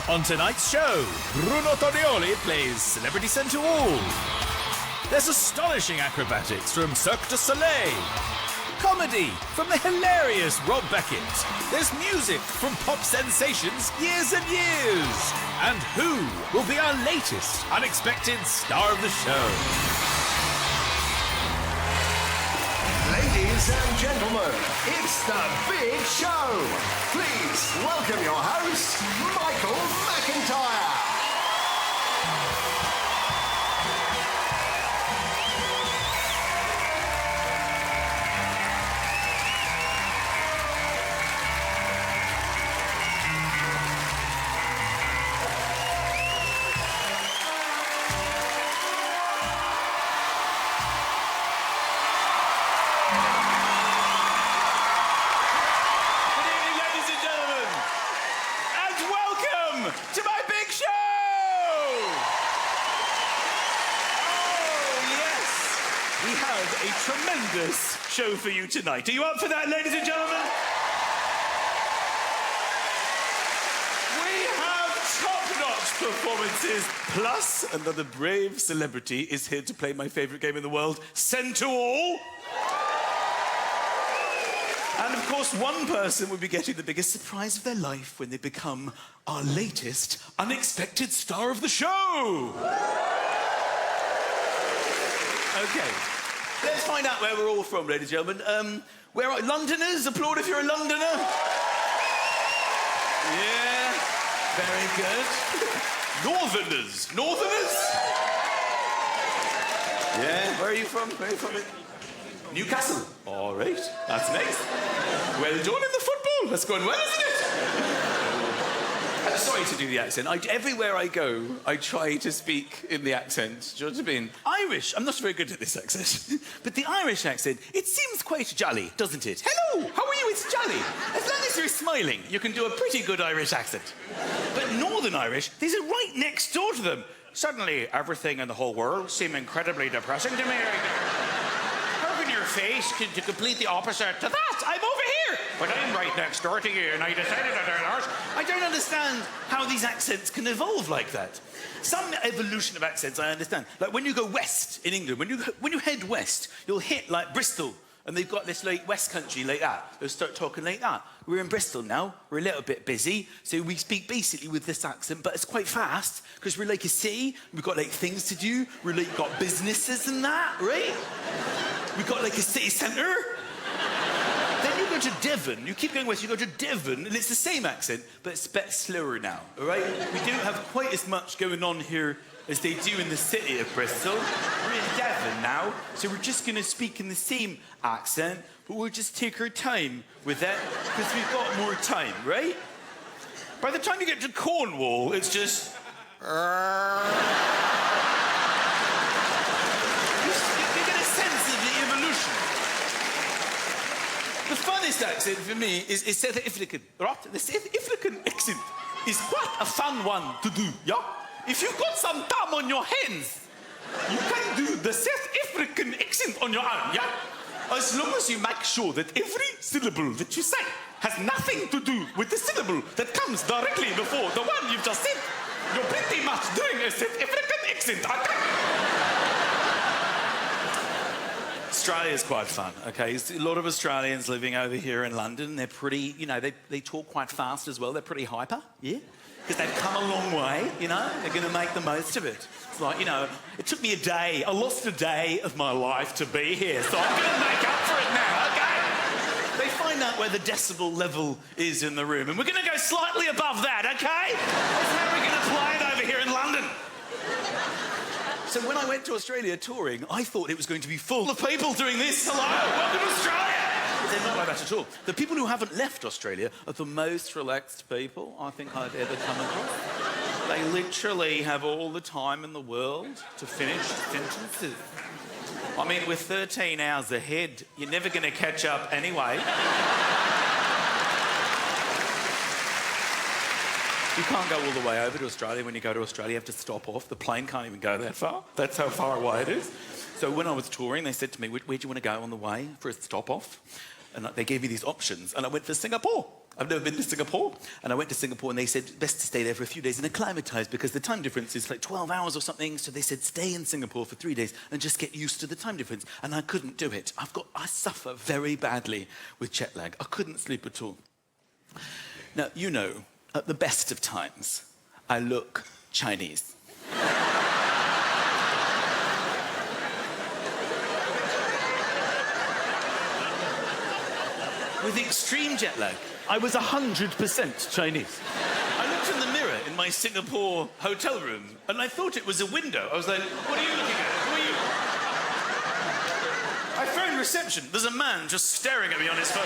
On tonight's show, Bruno Tonioli plays Celebrity Centre All. There's astonishing acrobatics from Cirque du Soleil. Comedy from the hilarious Rob Beckett. There's music from pop sensations years and years. And who will be our latest unexpected star of the show? Ladies and gentlemen, it's the big show. Please welcome your host, Michael McIntyre. To my big show! Oh, yes. We have a tremendous show for you tonight. Are you up for that, ladies and gentlemen? We have top-notch performances, plus another brave celebrity is here to play my favourite game in the world, Centre All. And of course, one person will be getting the biggest surprise of their life when they become our latest unexpected star of the show. Okay, let's find out where we're all from, ladies and gentlemen. Where are Londoners? Applaud if you're a Londoner. Yeah, very good. Northerners. Northerners? Yeah, where are you from? Where are you from? Newcastle. All right, that's nice. Well done in the football. That's going well, isn't it? I'm sorry to do the accent. Everywhere I go, I try to speak in the accent. Do you know what I mean? Irish. I'm not very good at this accent. But the Irish accent, it seems quite jolly, doesn't it? Hello, how are you? It's jolly. As long as you're smiling, you can do a pretty good Irish accent. But Northern Irish, these are right next door to them. Suddenly, everything in the whole world seemed incredibly depressing to me. Face to complete the opposite to that. I'm over here, but I'm right next door to you, and I decided I don't understand how these accents can evolve like that. Some evolution of accents I understand. Like when you go west in England, when you head west, you'll hit like Bristol, and they've got this like West Country like that. They'll start talking like that. We're in Bristol now. We're a little bit busy, so we speak basically with this accent, but it's quite fast because we're like a city. We've got like things to do. We're like got businesses and that, right? We've got like a city centre. Then you go to Devon. You keep going west, you go to Devon, and it's the same accent, but it's a bit slower now, all right? We don't have quite as much going on here as they do in the city of Bristol. We're in Devon now, so we're just going to speak in the same accent, but we'll just take our time with it, because we've got more time, right? By the time you get to Cornwall, it's just... The funniest accent for me is South African, right? The South African accent is quite a fun one to do, yeah? If you've got some time on your hands, you can do the South African accent on your own, yeah? As long as you make sure that every syllable that you say has nothing to do with the syllable that comes directly before the one you've just said, you're pretty much doing a South African accent, okay? Australia's quite fun, okay? There's a lot of Australians living over here in London. They're pretty, you know, they talk quite fast as well. They're pretty hyper, yeah? Because they've come a long way, you know? They're going to make the most of it. It's like, you know, it took me a day. I lost a day of my life to be here, so I'm going to make up for it now, okay? They find out where the decibel level is in the room, and we're going to go slightly above that, okay? That's how we're going to play it over here in London. So when I went to Australia touring, I thought it was going to be full of people doing this. Hello, welcome to Australia. But they're not like that at all. The people who haven't left Australia are the most relaxed people I think I've ever come across. They literally have all the time in the world to finish sentences. I mean, with 13 hours ahead, you're never going to catch up anyway. You can't go all the way over to Australia. When you go to Australia, you have to stop off. The plane can't even go that far. That's how far away it is. So when I was touring, they said to me, where do you want to go on the way for a stop-off? And they gave me these options, and I went for Singapore. I've never been to Singapore, and I went to Singapore and they said best to stay there for a few days and acclimatise because the time difference is like 12 hours or something, so they said stay in Singapore for 3 days and just get used to the time difference, and I couldn't do it. I suffer very badly with jet lag. I couldn't sleep at all. Now, you know, at the best of times, I look Chinese. With extreme jet lag, I was 100% Chinese. I looked in the mirror in my Singapore hotel room and I thought it was a window. I was like, what are you looking at? Who are you? I phoned reception. There's a man just staring at me on his phone.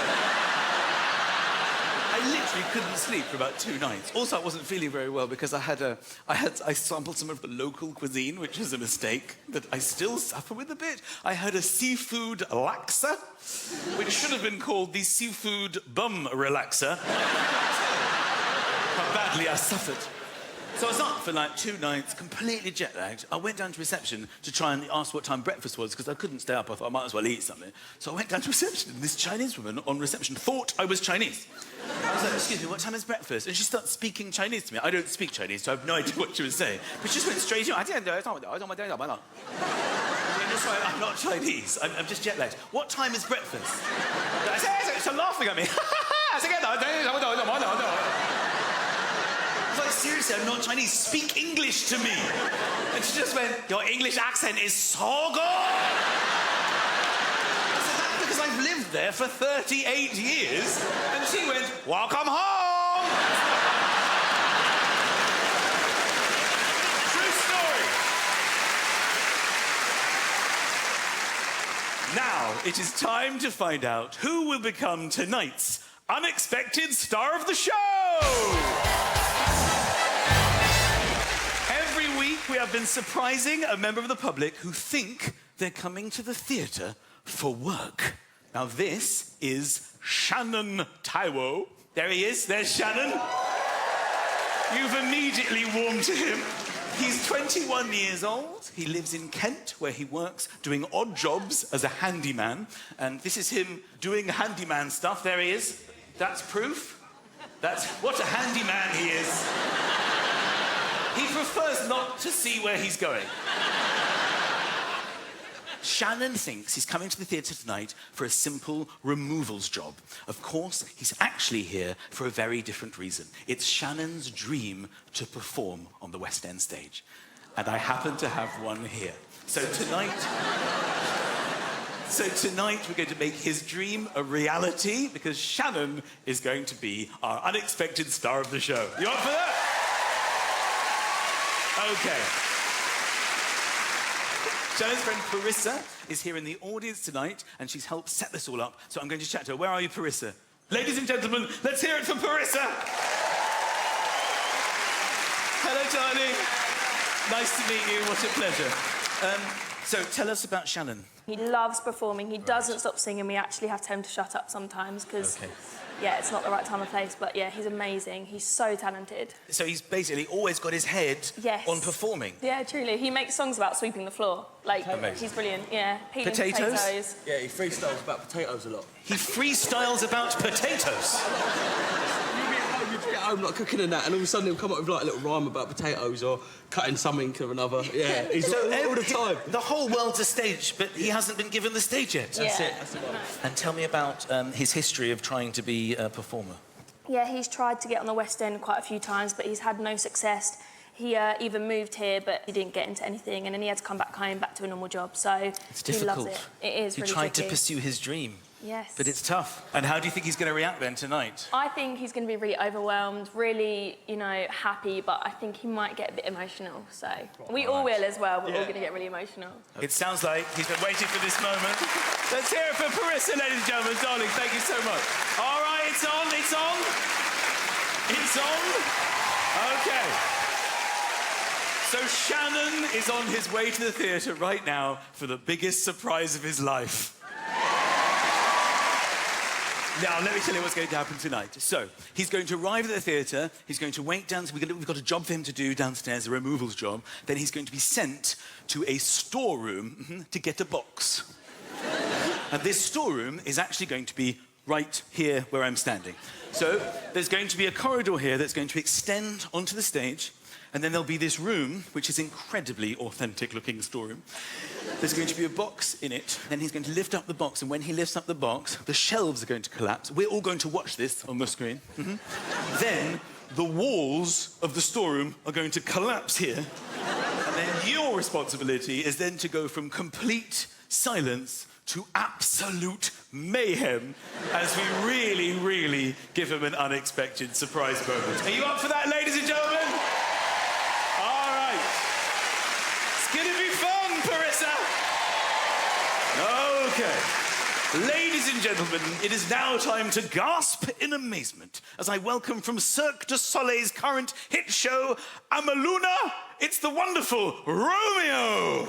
I literally couldn't sleep for about 2 nights. Also, I wasn't feeling very well because I sampled some of the local cuisine, which was a mistake that I still suffer with a bit. I had a seafood laksa, which should have been called the seafood bum relaxer. How badly I suffered. So I was up for like 2 nights, completely jet lagged. I went down to reception to try and ask what time breakfast was because I couldn't stay up. I thought I might as well eat something. So I went down to reception and this Chinese woman on reception thought I was Chinese. I was like, excuse me, what time is breakfast? And she starts speaking Chinese to me. I don't speak Chinese, so I have no idea what she was saying. But she just went straight in. I didn't know. That's right, I'm not Chinese. I'm just jet lagged. What time is breakfast? She's laughing at me. I was like, seriously, I'm not Chinese. Speak English to me. And she just went, your English accent is so good. I said, that's because I've lived there for 38 years. And she went, welcome home. True story. Now, it is time to find out who will become tonight's unexpected star of the show. Every week we have been surprising a member of the public who think they're coming to the theatre for work. Now this is Shannon Taiwo. There he is, there's Shannon. You've immediately warmed to him. He's 21 years old. He lives in Kent, where he works doing odd jobs as a handyman. And this is him doing handyman stuff. There he is. That's proof. That's what a handyman he is. He prefers not to see where he's going. Shannon thinks he's coming to the theatre tonight for a simple removals job. Of course, he's actually here for a very different reason. It's Shannon's dream to perform on the West End stage. And I happen to have one here. So tonight we're going to make his dream a reality because Shannon is going to be our unexpected star of the show. You up for that? Okay. Shannon's friend Parissa is here in the audience tonight, and she's helped set this all up, so I'm going to chat to her. Where are you, Parissa? Ladies and gentlemen, let's hear it for Parissa! Hello, darling. Nice to meet you. What a pleasure. So tell us about Shannon. He loves performing. He doesn't stop singing. We actually have to tell him to shut up sometimes because, yeah, it's not the right time or place. But, yeah, he's amazing. He's so talented. So he's basically always got his head on performing. Yeah, truly. He makes songs about sweeping the floor. Like, he's brilliant. Yeah, peeling potatoes. Yeah, he freestyles about potatoes a lot. He freestyles about potatoes? You'd be at home, like, cooking and that, and all of a sudden he'll come up with, like, a little rhyme about potatoes or cutting something or another. Yeah, he's so all the time. The whole world's a stage, but he hasn't been given the stage yet. That's it. That's the one. And tell me about his history of trying to be a performer. Yeah, he's tried to get on the West End quite a few times, but he's had no success. He even moved here, but he didn't get into anything, and then he had to come back home, back to a normal job, so it's difficult. He loves it. It is really He tried tricky. to pursue his dream. Yes. But it's tough. And how do you think he's going to react then tonight? I think he's going to be really overwhelmed, really, you know, happy, but I think he might get a bit emotional, so... We all will as well, we're all going to get really emotional. It sounds like he's been waiting for this moment. Let's hear it for Parissa, ladies and gentlemen. Darling, thank you so much. All right, it's on, it's on. It's on. OK. So Shannon is on his way to the theatre right now for the biggest surprise of his life. Now, let me tell you what's going to happen tonight. So, he's going to arrive at the theatre, he's going to wait down, we've got a job for him to do downstairs, a removals job, then he's going to be sent to a storeroom to get a box. And this storeroom is actually going to be right here where I'm standing. So there's going to be a corridor here that's going to extend onto the stage, and then there'll be this room, which is incredibly authentic-looking storeroom. There's going to be a box in it, then he's going to lift up the box, and when he lifts up the box, the shelves are going to collapse. We're all going to watch this on the screen. Then the walls of the storeroom are going to collapse here, and then your responsibility is then to go from complete silence to absolute mayhem as we really, really give him an unexpected surprise moment. Are you up for that, ladies and gentlemen? All right. It's gonna be fun, Parissa. Okay. Ladies and gentlemen, it is now time to gasp in amazement as I welcome from Cirque du Soleil's current hit show, Amaluna, it's the wonderful Romeo.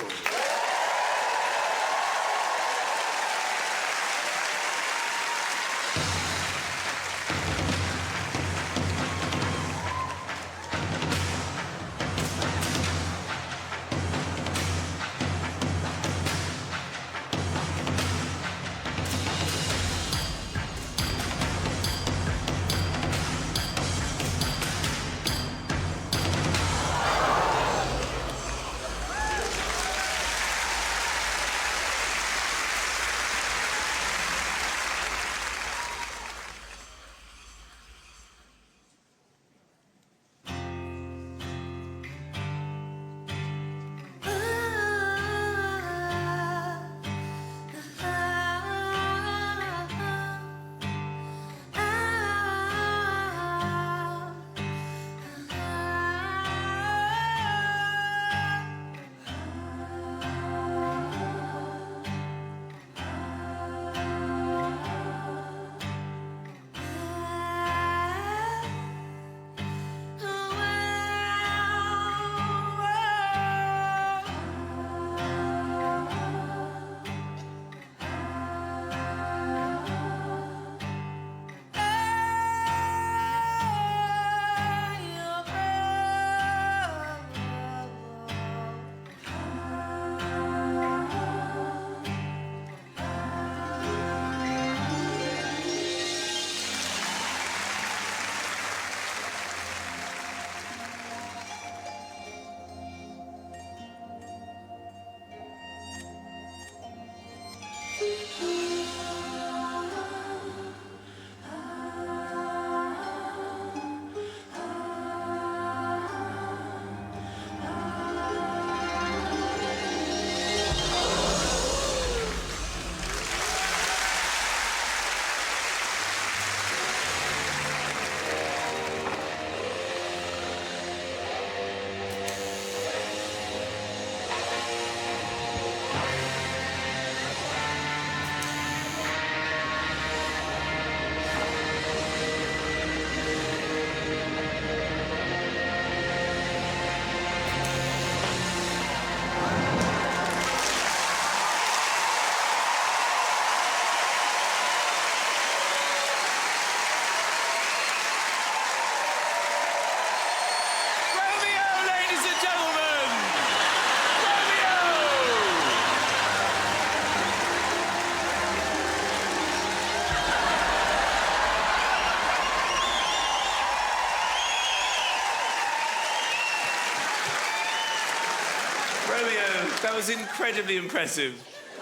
That was incredibly impressive.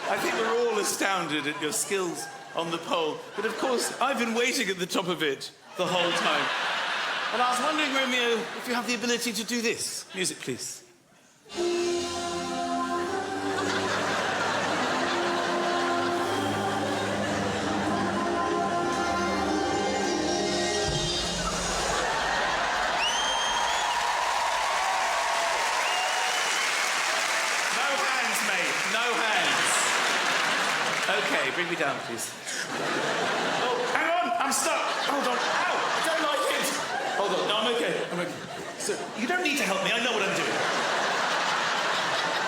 I think we're all astounded at your skills on the pole. But of course, I've been waiting at the top of it the whole time. And I was wondering, Romeo, if you have the ability to do this. Music, please. Okay, bring me down, please. Oh, hang on, I'm stuck. Hold on. Ow, I don't like it. Hold on, no, I'm okay. I'm okay. So, you don't need to help me, I know what I'm doing.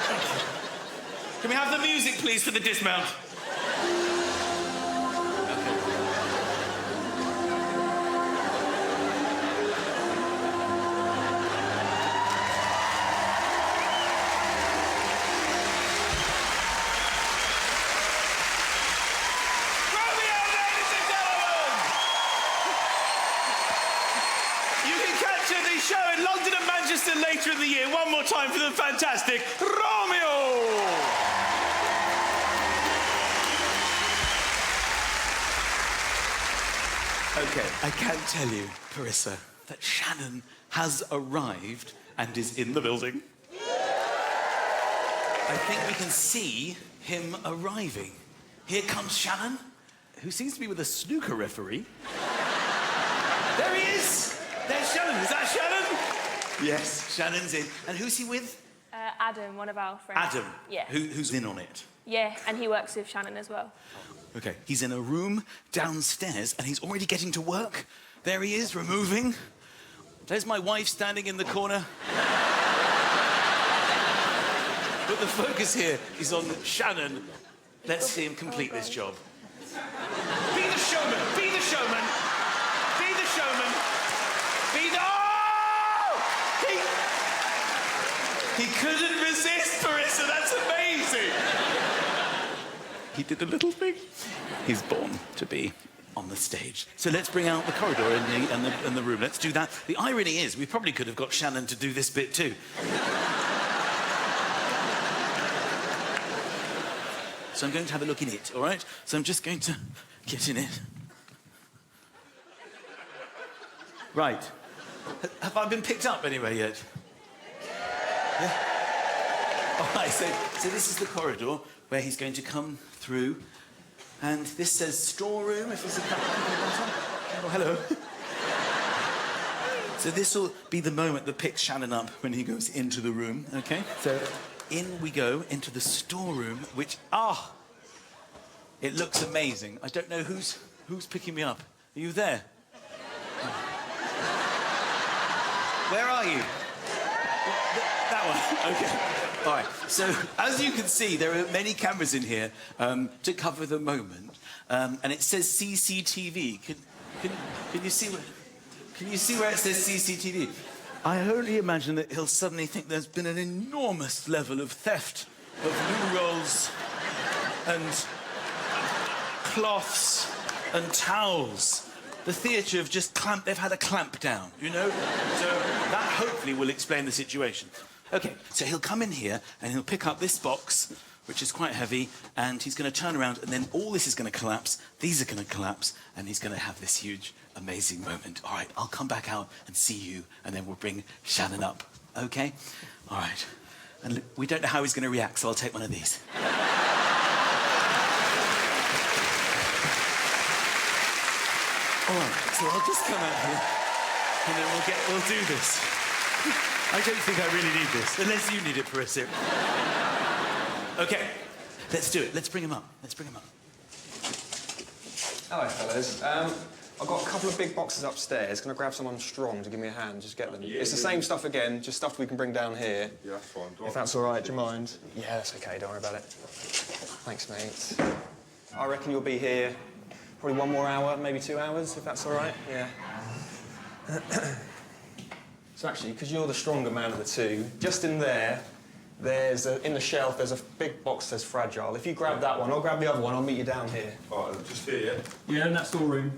Thank you. Can we have the music, please, for the dismount? Romeo, ladies and gentlemen! the fantastic Romeo! OK, I can tell you, Carissa, that Shannon has arrived and is in the building. I think we can see him arriving. Here comes Shannon, who seems to be with a snooker referee. There he is! There's Shannon. Is that Shannon? Yes, Shannon's in. And who's he with? Adam, one of our friends. Adam? Yeah. Who's in on it? Yeah, and he works with Shannon as well. OK, he's in a room downstairs and he's already getting to work. There he is, removing. There's my wife standing in the corner. But the focus here is on Shannon. Let's see him complete this job. Be the showman! Be the showman! Be the showman! Be the... Oh! He couldn't resist, Carissa. That's amazing. He did a little thing. He's born to be on the stage. So let's bring out the corridor in the room. Let's do that. The irony is, we probably could have got Shannon to do this bit too. So I'm going to have a look in it, all right? So I'm just going to get in it. Right. Have I been picked up anywhere yet? Yeah? All right, so this is the corridor where he's going to come through. And this says storeroom, if there's a couple of people bottom. Oh, hello. So this will be the moment that picks Shannon up when he goes into the room, OK? So in we go into the storeroom, which, it looks amazing. I don't know who's picking me up. Are you there? Where are you? That one. OK. All right. So as you can see, there are many cameras in here to cover the moment, and it says CCTV. Can you see where? Can you see where it says CCTV? I only imagine that he'll suddenly think there's been an enormous level of theft of loo rolls and cloths and towels. The theatre have just they've had a clamp down, you know? So that hopefully will explain the situation. OK, so he'll come in here and he'll pick up this box, which is quite heavy, and he's going to turn around and then all this is going to collapse, these are going to collapse, and he's going to have this huge, amazing moment. All right, I'll come back out and see you, and then we'll bring Shannon up, OK? All right. And look, we don't know how he's going to react, so I'll take one of these. All right, so I'll just come out here, and then we'll do this. I don't think I really need this, unless you need it for a sip. OK, let's do it. Let's bring him up. Let's bring him up. Hello, fellas. I've got a couple of big boxes upstairs. Can I grab someone strong to give me a hand? Just get them. Yeah, it's the same stuff again, just stuff we can bring down here. Yeah, that's fine. If that's all right, do you mind? Yeah, that's OK. Don't worry about it. Thanks, mate. I reckon you'll be here probably 1 more hour, maybe 2 hours, if that's all right. Yeah. So actually, because you're the stronger man of the two, just in there, in the shelf, there's a big box that says fragile. If you grab that one, I'll grab the other one, I'll meet you down here. All right, just here, yeah? Yeah, in that storeroom.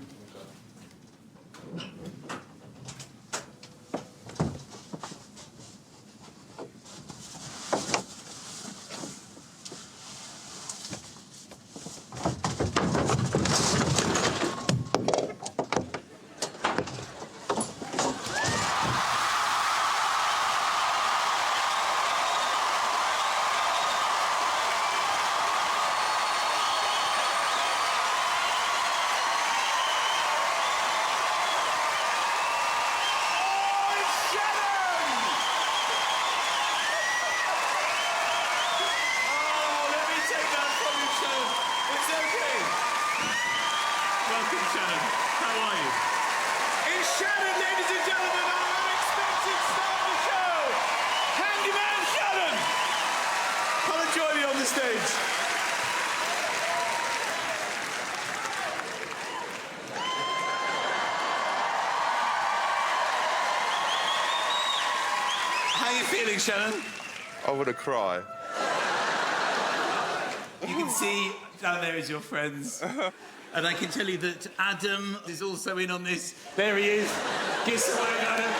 How are you feeling, Shannon? I want to cry. You can see down there is your friends. And I can tell you that Adam is also in on this. There he is. Give some word, Adam.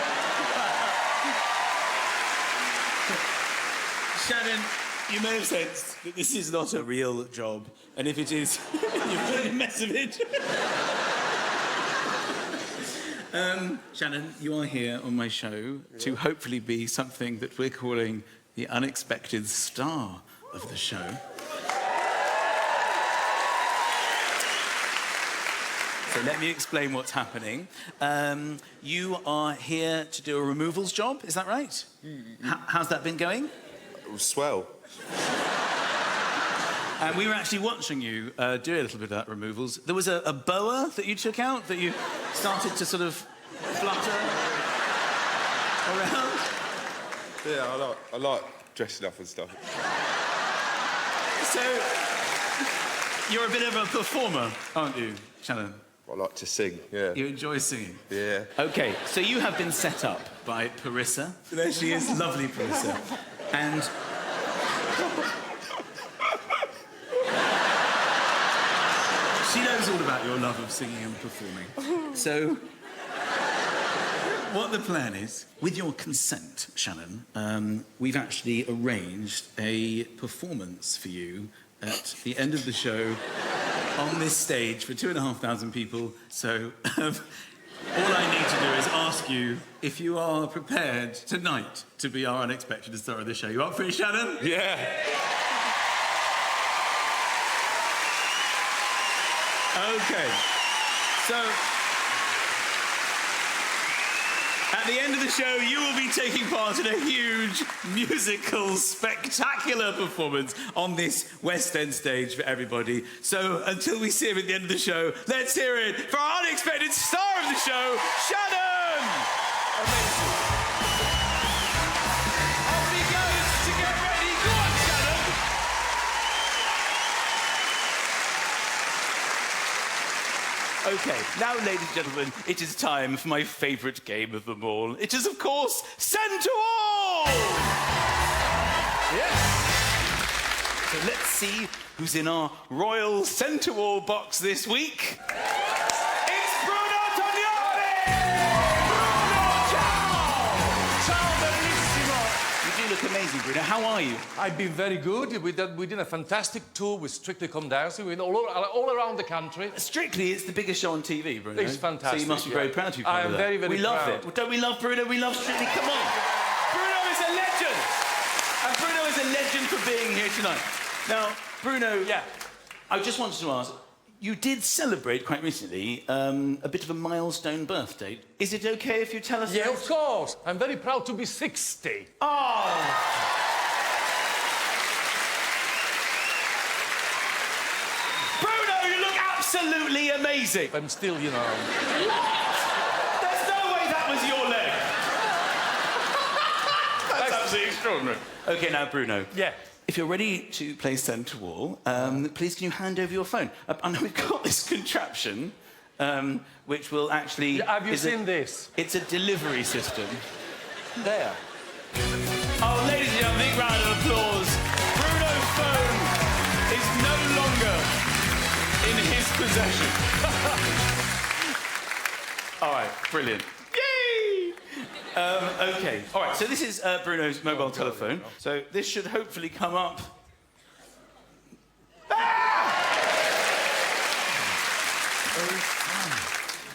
Shannon, you may have sensed that this is not a real job, and if it is, you've made a mess of it. Shannon, you are here on my show to hopefully be something that we're calling the unexpected star of the show. So let me explain what's happening. You are here to do a removals job, is that right? How's that been going? It was swell. And we were actually watching you do a little bit of that removals. There was a boa that you took out that you started to sort of flutter around. Yeah, I like dressing up and stuff. So, you're a bit of a performer, aren't you, Shannon? I like to sing, yeah. You enjoy singing? Yeah. OK, so you have been set up by Parissa. There she is, lovely Parissa. And... she knows all about your love of singing and performing. So, what the plan is, with your consent, Shannon, we've actually arranged a performance for you at the end of the show on this stage for 2,500 people. So, all I need to do is ask you if you are prepared tonight to be our unexpected star of the show. You up for it, Shannon? Yeah. OK. So, at the end of the show, you will be taking part in a huge musical, spectacular performance on this West End stage for everybody. So, until we see him at the end of the show, let's hear it for our unexpected star of the show, Shannon! Amazing. Off he goes to get ready. Go on, Shannon! OK, now, ladies and gentlemen, it is time for my favourite game of them all. It is, of course, Centre Wall! Yes! So let's see who's in our Royal Centre Wall box this week. It's Bruno Toglioni! Bruno, ciao! Ciao, bellissimo! You do look amazing, Bruno. How are you? I've been very good. We did a fantastic tour with Strictly Come Dancing. We went all around the country. Strictly, it's the biggest show on TV, Bruno. It's fantastic. So you must be very proud to be part I of am that. very, very We love proud. it. Well, don't we love Bruno? We love Strictly. Come on. Bruno is a legend. And Bruno is a legend for being here tonight. Now, Bruno, Yeah. I just wanted to ask, you did celebrate quite recently a bit of a milestone birthday. Is it OK if you tell us Yeah, that? of course. I'm very proud to be 60. Oh! Bruno, you look absolutely amazing. I'm still, you know... There's no way that was your leg. That's absolutely extraordinary. OK, now, Bruno. Yeah. If you're ready to play Centre Wall, please can you hand over your phone? I know we've got this contraption, which will actually... Have you seen this? It's a delivery system. There. Oh, ladies and gentlemen, big round of applause. Bruno's phone is no longer in his possession. All right, brilliant. Yay! OK. All right, so this is Bruno's mobile telephone. So this should hopefully come up. Ah!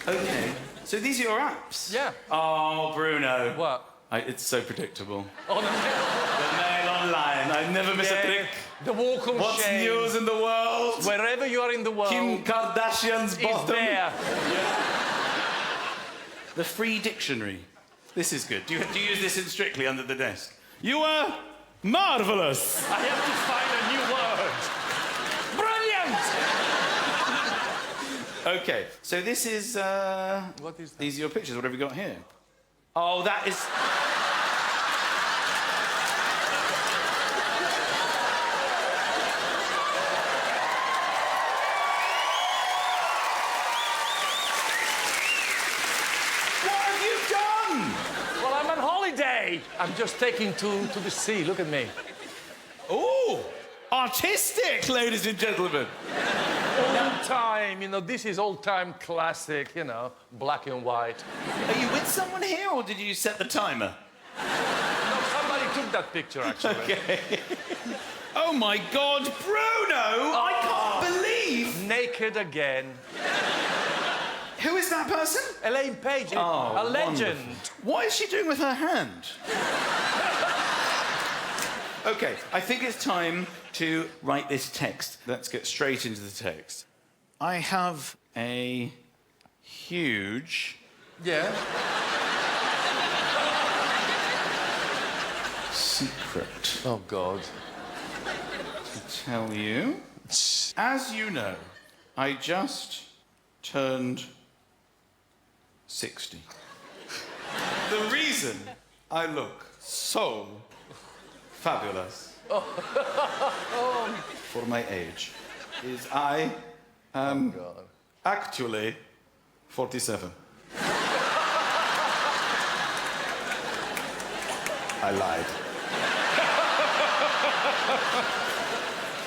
OK. So these are your apps? Yeah. Oh, Bruno. What? It's so predictable. On the The Mail Online. I never miss a trick. The walk of What's shame. news in the world? Wherever you are in the world, Kim Kardashian's it's bottom. there. The free dictionary. This is good. Do you use this in Strictly under the desk? You are marvellous. I have to find a new word. Brilliant! OK, so this is... What is that? These are your pictures. What have you got here? Oh, that is... What have you done? Well, I'm on holiday. I'm just taking to the sea. Look at me. Oh, artistic, ladies and gentlemen. Old time, you know, this is old time classic, you know, black and white. Are you with someone here, or did you set the timer? No, somebody took that picture, actually. Okay. Oh my God, Bruno! I can't believe. Naked again. Who is that person? Elaine Page, Oh, a legend. What is she doing with her hand? Okay, I think it's time to write this text. Let's get straight into the text. I have a huge Yeah. secret Oh, God. to tell you. As you know, I just turned 60. The reason I look so fabulous for my age is I am actually 47. I lied.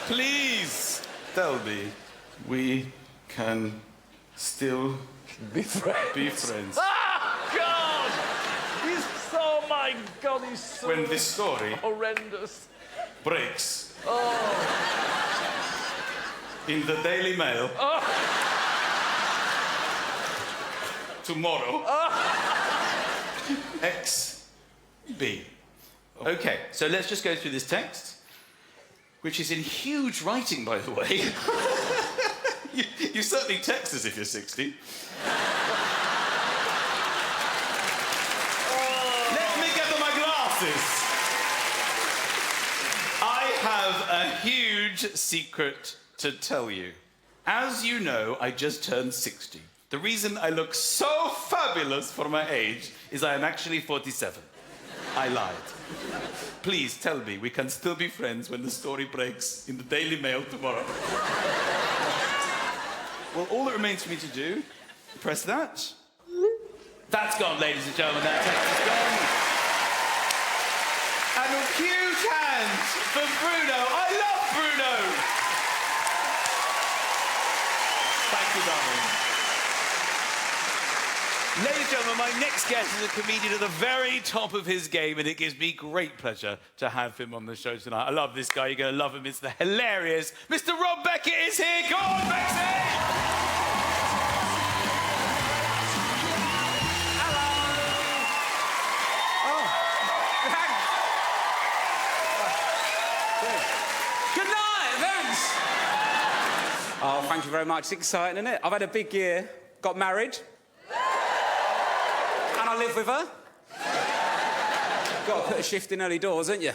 Please tell me we can still Be friends. be friends. Ah, God! He's so, my God, he's so When this story horrendous. breaks in the Daily Mail tomorrow, XB. Okay, so let's just go through this text, which is in huge writing, by the way. you certainly text as if you're 60. Let me get my glasses. I have a huge secret to tell you. As you know, I just turned 60. The reason I look so fabulous for my age is I am actually 47. I lied. Please tell me we can still be friends when the story breaks in the Daily Mail tomorrow. Well, all that remains for me to do, press that. That's gone, ladies and gentlemen. That text is gone. And a huge hand for Bruno. I love Bruno. Thank you, darling. Ladies and gentlemen, my next guest is a comedian at the very top of his game, and it gives me great pleasure to have him on the show tonight. I love this guy. You're going to love him. It's the hilarious Mr. Rob Beckett is here. Go on, Bexy! Good night, thanks. Oh, thank you very much. It's exciting, isn't it? I've had a big year. Got married. And I live with her. Got to put a shift in early doors, haven't you?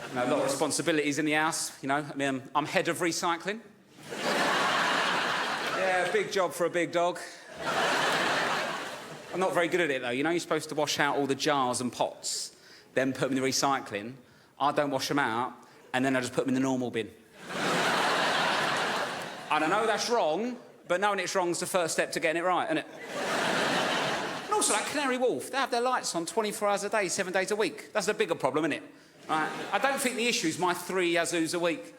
You know, a lot of responsibilities in the house, you know. I mean, I'm head of recycling. Yeah, big job for a big dog. I'm not very good at it, though. You know, you're supposed to wash out all the jars and pots, then put them in the recycling. I don't wash them out, and then I just put them in the normal bin. And I know that's wrong, but knowing it's wrong is the first step to getting it right, isn't it? And also, like Canary Wharf, they have their lights on 24 hours a day, 7 days a week. That's the bigger problem, isn't it? Right? I don't think the issue is my 3 Yazoos a week.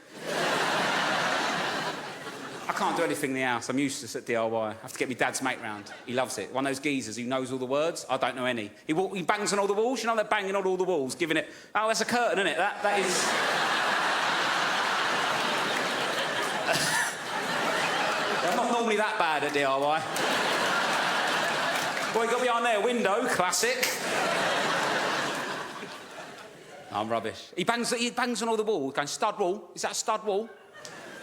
I can't do anything in the house. I'm useless at DIY. I have to get my dad's mate round. He loves it. One of those geezers who knows all the words. I don't know any. He bangs on all the walls. You know, they're banging on all the walls, giving it... Oh, that's a curtain, isn't it? That is... I'm not normally that bad at DIY. Boy, he got behind their window. Classic. I'm rubbish. He bangs on all the walls, going, stud wall. Is that a stud wall?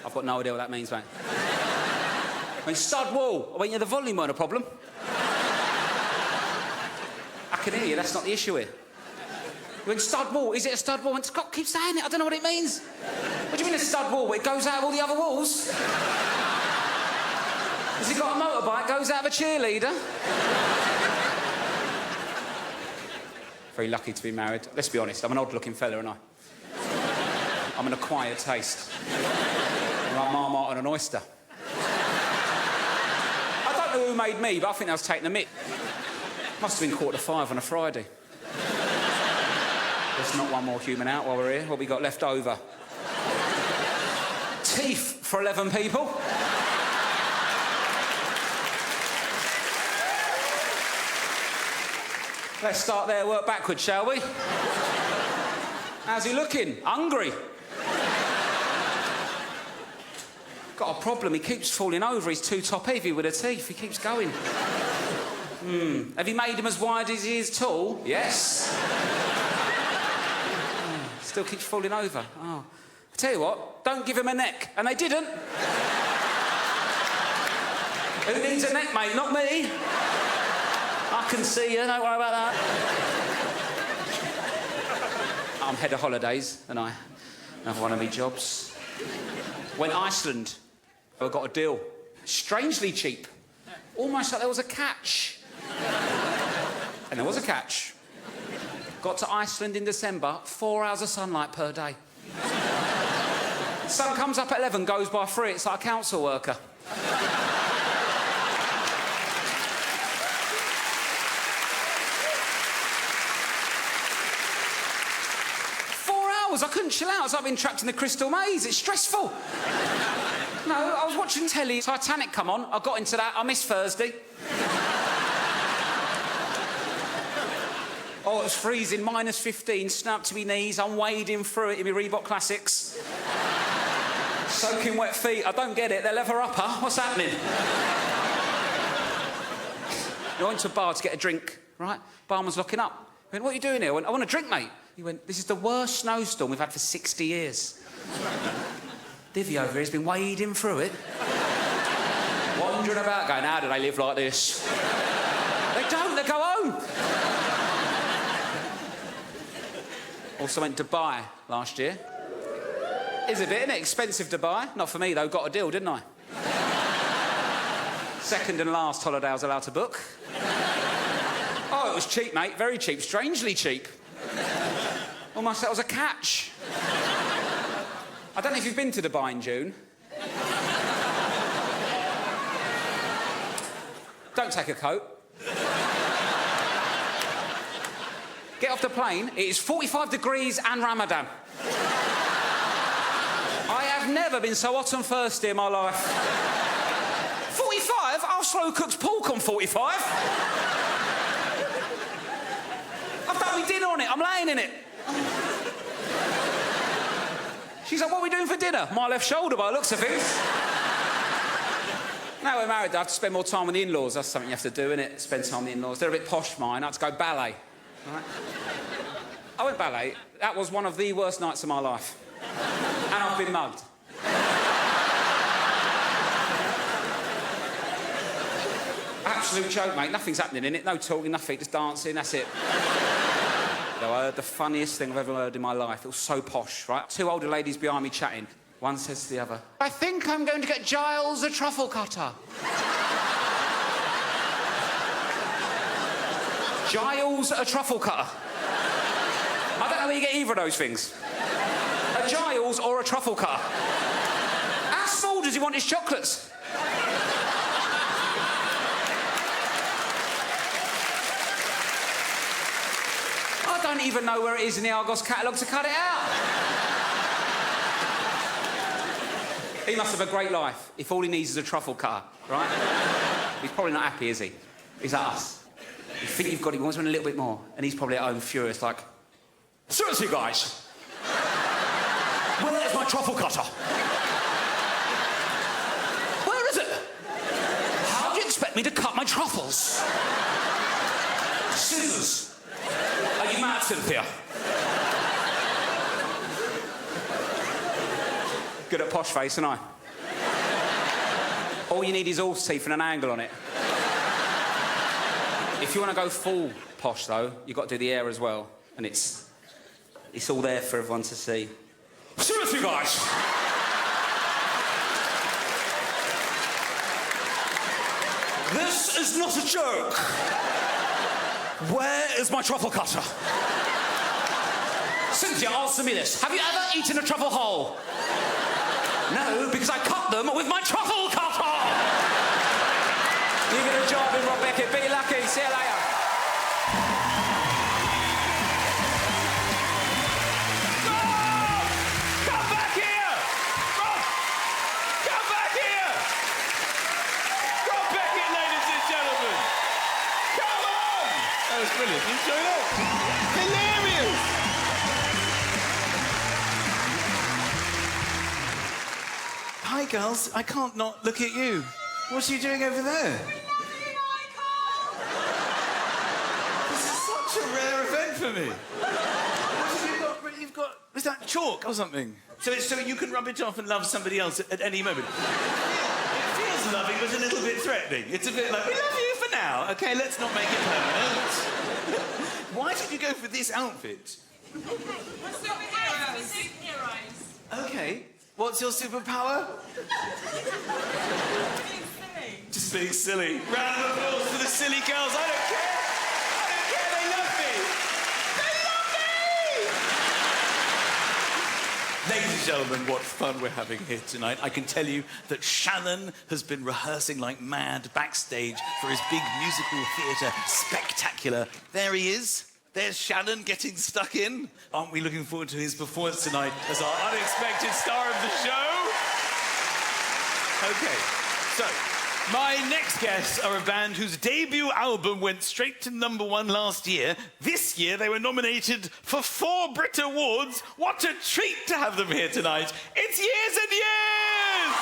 I've got no idea what that means, mate. I mean, stud wall. I went, yeah, the volume weren't a problem. I can hear you, that's not the issue here. You went, stud wall, is it a stud wall? I went, Scott, keep saying it, I don't know what it means. What do you mean a stud wall? It goes out of all the other walls? Has he got a motorbike, goes out of a cheerleader? Very lucky to be married. Let's be honest, I'm an odd-looking fella, aren't I? I'm an acquired taste. I'm like Marmite and an oyster. I don't know who made me, but I think I was taking a mick. Must have been 4:45 on a Friday. Let's knock one more human out while we're here. What we got left over? Teeth for 11 people. Let's start there, work backwards, shall we? How's he looking? Hungry. Got a problem. He keeps falling over. He's too top-heavy with her teeth. He keeps going. Have you made him as wide as he is tall? Yes. Still keeps falling over. Oh. I tell you what, don't give him a neck. And they didn't. Who needs a neck, mate? Not me. I can see you, don't worry about that. I'm head of holidays, and I have one of my jobs. Went Iceland. I got a deal. Strangely cheap. Almost like there was a catch. And there was a catch. Got to Iceland in December, 4 hours of sunlight per day. Sun comes up at 11, goes by 3. It's like a council worker. 4 hours, I couldn't chill out. It's like being trapped in the crystal maze. It's stressful. No, I was watching telly. Titanic come on. I got into that. I missed Thursday. Oh, it was freezing, minus 15, snow up to my knees. I'm wading through it in my Reebok Classics. Soaking wet feet. I don't get it. They're leather upper. What's happening? I went to a bar to get a drink, right? Barman's locking up. I went, what are you doing here? I went, I want a drink, mate. He went, this is the worst snowstorm we've had for 60 years. Divvy over here has been wading through it. Wandering about, going, how do they live like this? They don't. They go home. Also went to Dubai last year. Is a bit, isn't it? Expensive Dubai. Not for me, though. Got a deal, didn't I? Second and last holiday I was allowed to book. Oh, it was cheap, mate. Very cheap. Strangely cheap. Almost that was a catch. I don't know if you've been to Dubai in June. Don't take a coat. Get off the plane. It is 45 degrees and Ramadan. I have never been so hot and thirsty in my life. 45? I'll slow cooked pork on 45. I've done my dinner on it. I'm laying in it. She's like, what are we doing for dinner? My left shoulder by the looks of things. Now we're married, I have to spend more time with the in-laws. That's something you have to do, innit? Spend time with the in-laws. They're a bit posh, mine. I had to go ballet. Right? I went ballet. That was one of the worst nights of my life. And I've been mugged. Absolute joke, mate. Nothing's happening in it. No talking, nothing. Just dancing. That's it. No, I heard the funniest thing I've ever heard in my life. It was so posh, right? Two older ladies behind me chatting. One says to the other, I think I'm going to get Giles a truffle cutter. Giles a truffle cutter. I don't know where you get either of those things. A Giles or a truffle cutter. How small does he want his chocolates? I don't even know where it is in the Argos catalogue to cut it out. He must have a great life if all he needs is a truffle cutter, right? He's probably not happy, is he? He's like us. You think you've got it, he wants one a little bit more. And he's probably at home furious, like, seriously, guys? Where's my truffle cutter? Where is it? How do you expect me to cut my truffles? Scissors. Are you mad, Cynthia? Good at posh face, aren't I? All you need is horse teeth and an angle on it. If you want to go full posh, though, you've got to do the hair as well. And it's all there for everyone to see. Seriously, guys! This is not a joke. Where is my truffle cutter? Cynthia, answer me this. Have you ever eaten a truffle whole? No, because I cut them with my truffle cutter! You get a job in Rob Beckett. Be lucky. See you later. Rob! Come back here! Rob! Come back here! Rob Beckett, ladies and gentlemen! Come on! That was brilliant. You enjoyed it? Hilarious! Hi, girls. I can't not look at you. What are you doing over there? This is such a rare event for me. What have you got? You've got... Is that chalk or something? So you can rub it off and love somebody else at any moment. It feels loving, but a little bit threatening. It's a bit like, we love you for now. OK, let's not make it permanent. Why did you go for this outfit? OK. What's your superpower? Just being silly. Round of applause for the silly girls. I don't care. I don't care. They love me. They love me! Ladies and gentlemen, what fun we're having here tonight. I can tell you that Shannon has been rehearsing like mad backstage for his big musical theatre spectacular. There he is. There's Shannon getting stuck in. Aren't we looking forward to his performance tonight as our unexpected star of the show? OK, so my next guests are a band whose debut album went straight to #1 last year. This year, they were nominated for 4 Brit Awards. What a treat to have them here tonight. It's Years and Years!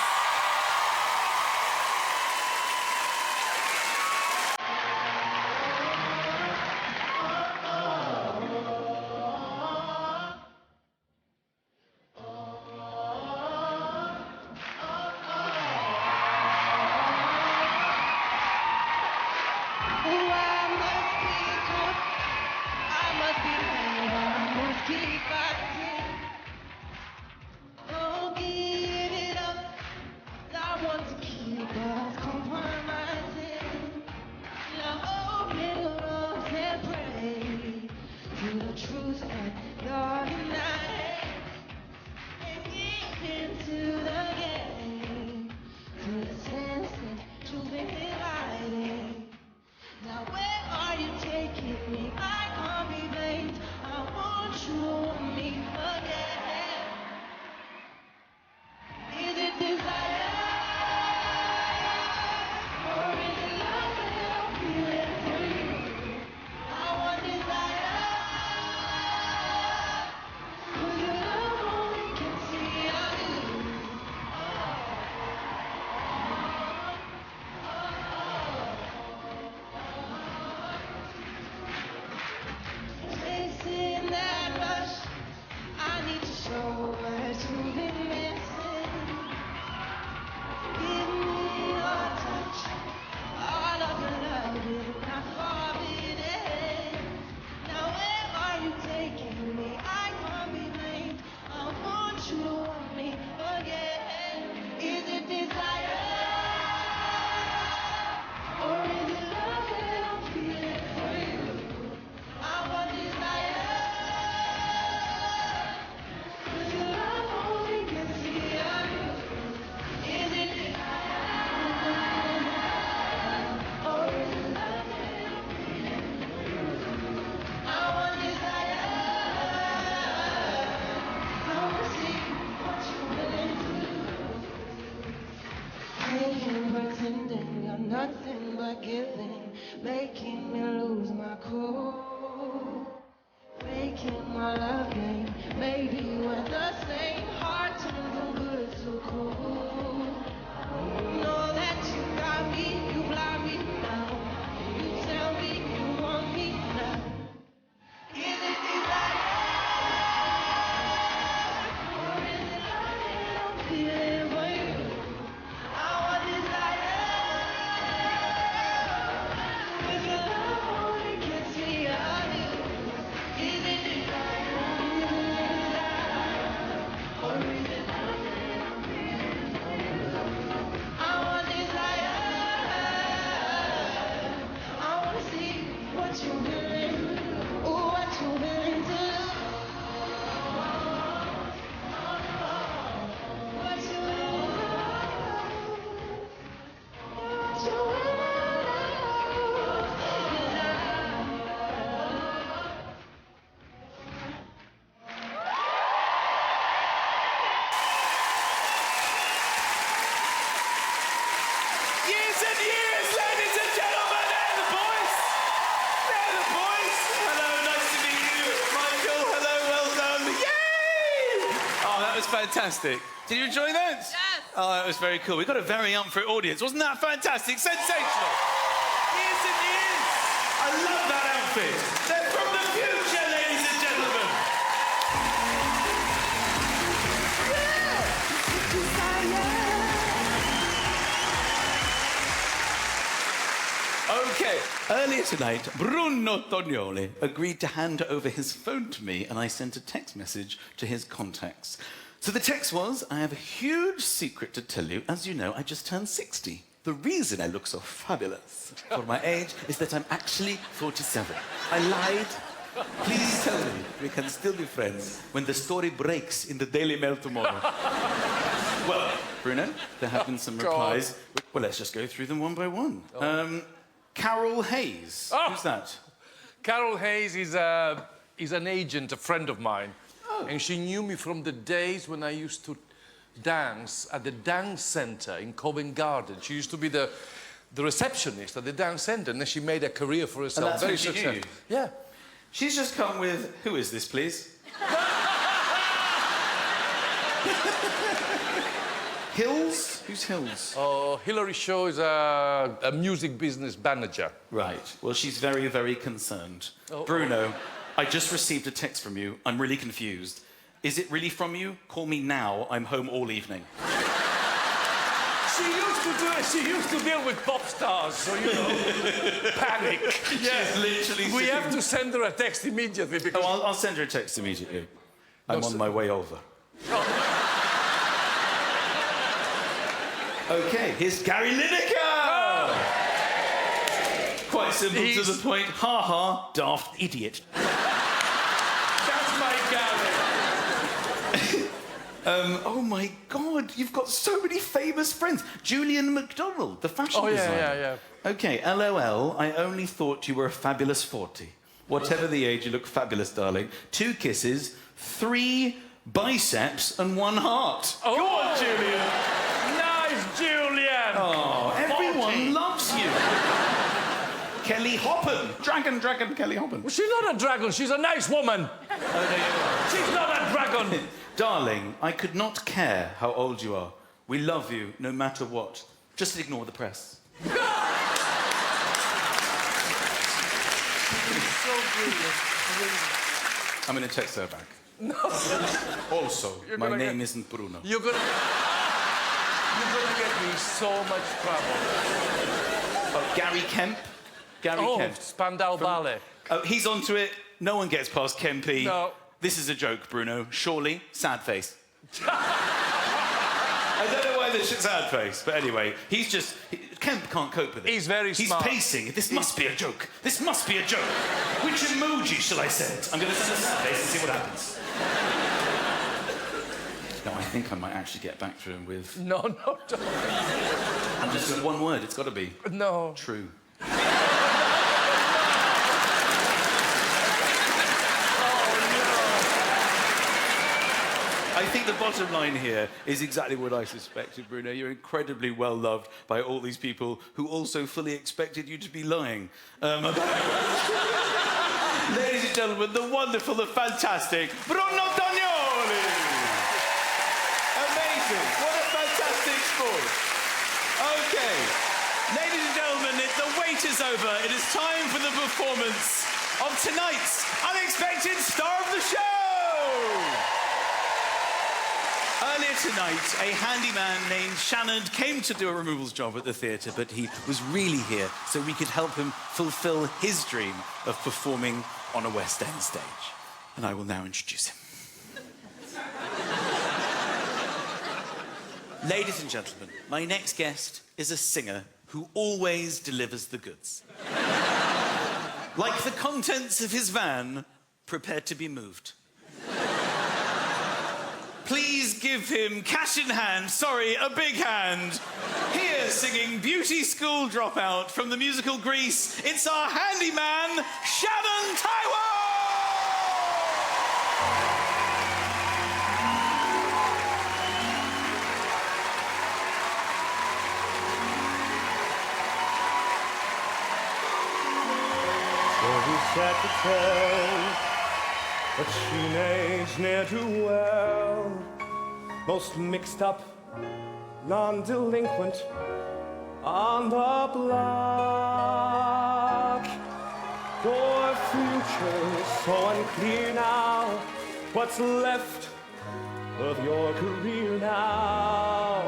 Nothing but giving, making me lose my cool, making my love game. Maybe we're the same, heart turns from good to cool. Know that you got me, you fly me now. You tell me you want me now. Is it desire? Or is it love that I'm feeling for you? I want desire. Years and Years, ladies and gentlemen, they're the boys. They're the boys. Hello, nice to meet you. Michael, hello, well done. Yay! Oh, that was fantastic. Did you enjoy that? Yes. Oh, that was very cool. We got a very up for it audience. Wasn't that fantastic? Sensational. Yes, it is. I love that outfit. They're from the future, ladies and gentlemen. Okay. Earlier tonight, Bruno Tognoli agreed to hand over his phone to me, and I sent a text message to his contacts. So the text was, I have a huge secret to tell you. As you know, I just turned 60. The reason I look so fabulous for my age is that I'm actually 47. I lied. Please tell me we can still be friends when the story breaks in the Daily Mail tomorrow. Well, Bruno, there have been some replies. Well, let's just go through them one by one. Carol Hayes. Oh. Who's that? Carol Hayes is an agent, a friend of mine. Oh. And she knew me from the days when I used to dance at the dance centre in Covent Garden. She used to be the receptionist at the dance centre, and then she made a career for herself. And that's Very when she knew successful. you? Yeah. She's just come with, who is this, please? Hills? Who's Hills? Oh, Hilary Shaw is a music business manager. Right. Well, she's very, very concerned. Oh, Bruno, I just received a text from you. I'm really confused. Is it really from you? Call me now. I'm home all evening. She used to do it. She used to deal with pop stars, so you know, panic. She's literally We sitting- have to send her a text immediately because. Oh, I'll send her a text immediately. I'm on my way over. Okay, here's Gary Lineker! Quite simple to the point. Ha ha, daft idiot. That's my Gary. Oh my God, you've got so many famous friends. Julian McDonald, the fashion designer. Yeah. Okay, LOL, I only thought you were a fabulous 40. Whatever the age, you look fabulous, darling. 2 kisses, 3 biceps, and 1 heart. Oh. Go on, Julian. Nice, Julian. Oh, everyone loves you. Kelly Hoppen. Dragon, Kelly Hoppen. Well, she's not a dragon. She's a nice woman. She's not a dragon. Darling, I could not care how old you are. We love you no matter what. Just ignore the press. So brilliant. I'm going to text her back. No. Also, my name isn't Bruno. You're gonna get me so much trouble. Oh, Gary Kemp. Gary Kemp. Spandau Ballet. Oh, he's onto it. No one gets past Kempy. No. This is a joke, Bruno. Surely, sad face. I don't know why this shit's sad face, but anyway, Kemp can't cope with it. He's very smart. He's pacing. This must be a joke. This must be a joke. Which emoji shall I send? I'm going to send a sad face and see what happens. No, I think I might actually get back to him with... No, don't. I'm just with one word. It's got to be... No. True. I think the bottom line here is exactly what I suspected, Bruno. You're incredibly well loved by all these people who also fully expected you to be lying. Ladies and gentlemen, the wonderful, the fantastic Bruno Tognoli! Amazing. What a fantastic sport. Okay. Ladies and gentlemen, the wait is over. It is time for the performance of tonight's unexpected star of the show! Earlier tonight, a handyman named Shannon came to do a removals job at the theatre, but he was really here so we could help him fulfil his dream of performing on a West End stage. And I will now introduce him. Ladies and gentlemen, my next guest is a singer who always delivers the goods. Like the contents of his van, prepared to be moved. Please give him cash in hand, a big hand. Here singing Beauty School Dropout from the musical Grease, it's our handyman, Shannon Taiwo! So he sat to tell, but she needs ne'er too well. most mixed up, non-delinquent on the block. Your future is so unclear now. What's left of your career now?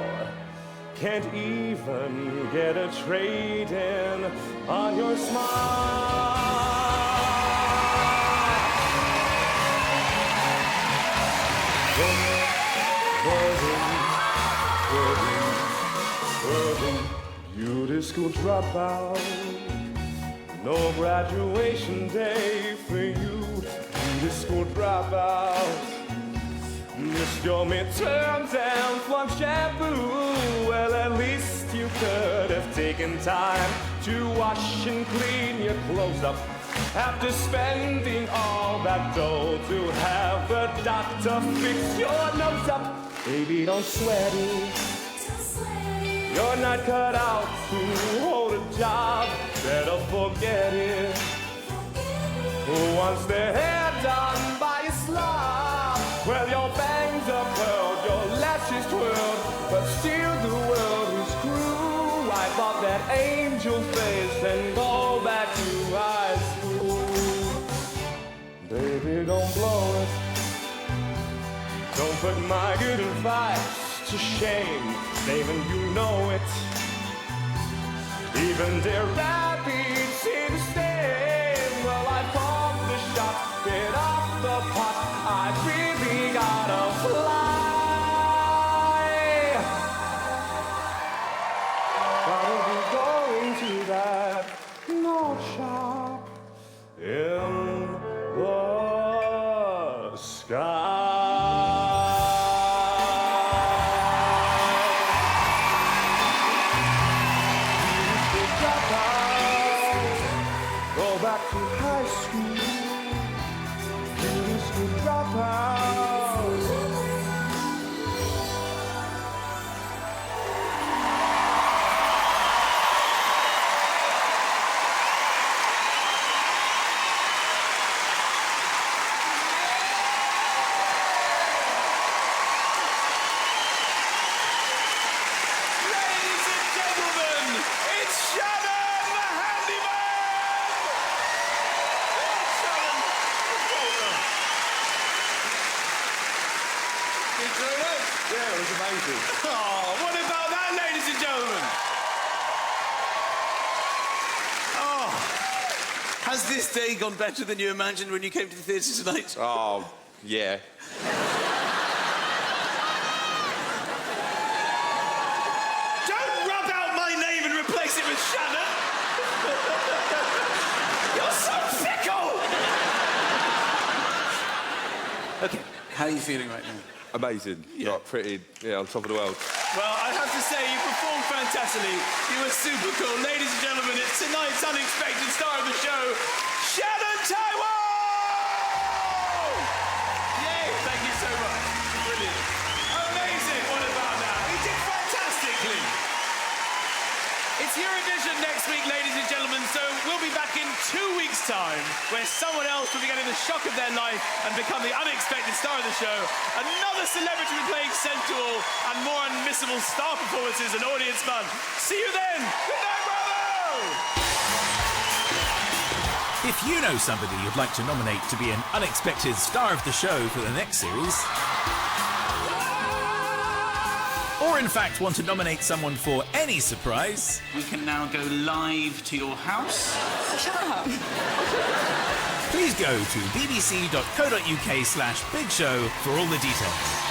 Can't even get a trade in on your smile. Beauty school dropout, no graduation day for you. Beauty school dropout, missed your midterms and flunked shampoo. Well, at least you could have taken time to wash and clean your clothes up after spending all that dough to have the doctor fix your nose up. Baby, don't sweat it. You're not cut out to hold a job. Better forget it. Who wants their hair done by a slob? Well, your bangs are curled, your lashes twirled, but still the world is cruel. Wipe off that angel face and go back to high school. Baby, don't blow it. Don't put my good advice to shame, David, you know it. Even dear rabbits see the stain. Well, I pumped the shot, bit off the pot. I really gotta fly. Gotta be going to that note shop in the sky. Back to high school, beauty school dropout. Ladies and gentlemen, it's Shannon the Handyman! Yeah, it was amazing. Oh, what about that, ladies and gentlemen? Oh, has this day gone better than you imagined when you came to the theatre tonight? Oh, yeah. Don't rub out my name and replace it with Shannon! You're so fickle! Okay, how are you feeling right now? Amazing. Yeah. Like, pretty, on top of the world. Well, I have to say, you performed fantastically. You were super cool. Ladies and gentlemen, it's tonight's unexpected star of the show, Shannon Tae-hee! Yay, thank you so much. Brilliant. Amazing. What about that? He did fantastically. It's Eurovision next week, ladies and gentlemen, so we'll be back in 2 weeks' time, where someone else will be getting the shock of their life and become the unexpected star of the show. Another celebrity will be playing central, and more unmissable star performances and audience fun. See you then. Good night, bravo! If you know somebody you'd like to nominate to be an unexpected star of the show for the next series, or in fact want to nominate someone for any surprise, We can now go live to your house. Shut up. please go to bbc.co.uk/bigshow for all the details.